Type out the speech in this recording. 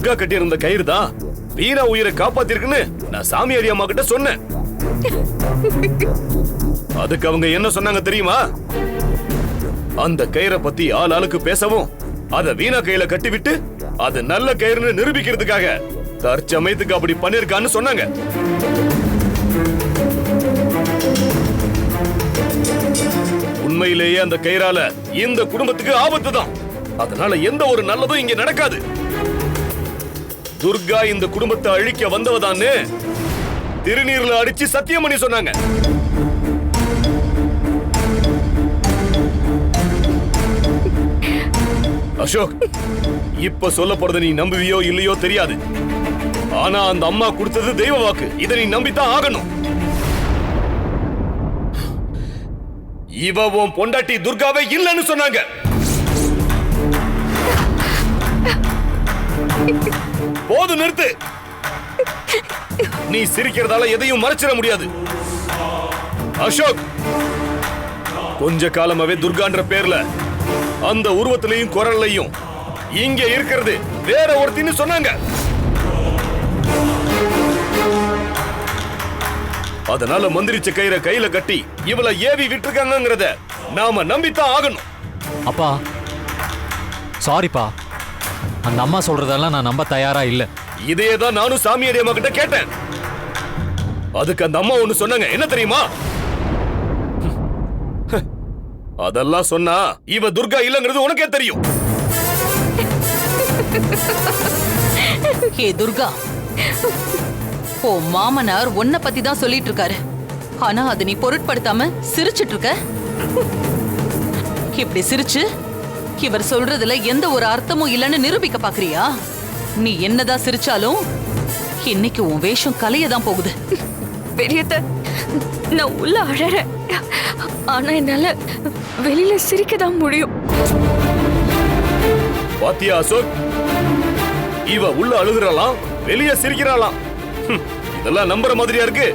துர்கா கட்டி இருந்த கயிறு தான் வீணா உயிரை காப்பாத்திருக்குன்னு நான் சாமியாரி அம்மா கிட்ட சொன்னேன். அதுக்கு அவங்க என்ன சொன்னாங்க தெரியுமா? அந்த கயிறை பத்தி ஆள் ஆளுக்கு பேசவும் அத வீணா கையில கட்டிவிட்டு அது நல்ல கயிறுன்னு நிரூபிக்கிறதுக்காக தற்சமயத்துக்கு அப்படி பண்ணிருக்கான்னு சொன்னாங்க. உண்மையிலேயே அந்த கயிறால இந்த குடும்பத்துக்கு ஆபத்து தான். அதனால எந்த ஒரு நல்லதும் இங்க நடக்காது. துர்கா இந்த குடும்பத்தை அழிக்க வந்தவதான்னு திருநீர்ல அடிச்சு சத்தியம் பண்ணி சொன்னாங்க. அசோக், இப்ப சொல்ல போறது நீ நம்புவியோ இல்லையோ தெரியாது. ஆனா அந்த அம்மா கொடுத்தது தெய்வ வாக்கு. இதை நீ நம்பித்தான் ஆகணும். இவ உன் பொண்டாட்டி துர்காவே இல்லைன்னு சொன்னாங்க. போது, நிறுத்து. நீ சிரிக்கிறதால எதையும் மறைச்சிட முடியாது. அசோக், கொஞ்ச காலமாவே துர்கான்ற பேர்ல அந்த உருவத்திலையும் குரல்லையும் இங்க இருக்கிறது வேற ஒருத்தின்னு சொன்னாங்க. அதனால மந்திரிச்ச கயிறை கையில கட்டி இவளை ஏவி விட்டுருக்காங்கிறத நாம நம்பித்தான் ஆகணும். அப்பா சாரிப்பா, அந்த அம்மா சொல்றதெல்லாம் நான் நம்ப தயாரா இல்ல. இதேதான் நானும் சாமியாரி அம்மா கிட்ட கேட்டேன். அதுக்கு அந்த அம்மா ஒண்ணு சொன்னாங்க. என்ன தெரியுமா? அதெல்லாம் சொன்னா இவ துர்கா இல்லங்கிறது உனக்கே தெரியும். ஹே துர்கா, ஓ மாமனார் உன்னை பத்தி தான் சொல்லிட்டு இருக்காரு. ஆனா அதை நீ பொருட்படுத்தாம சிரிச்சிட்டு இருக்க. இப்படி சிரிச்சு இவர் சொல்றதுல எந்த ஒரு அர்த்தமும் இல்லைன்னு நிரூபிக்க பாக்குறியா? நீ என்னதான் சிரிச்சாலும் இன்னைக்கு உன் வேஷம் கலையதான் போகுது. பெரியத்த, நான் உள்ள அழறேன். ஆனா என்னால வெளியில சிரிக்கதான் முடியும். பாத்தியா அசோக், இவ உள்ள அழுகுறாளாம், வெளியே சிரிக்கிறாளாம். இதெல்லாம் நம்புற மாதிரியா இருக்கு?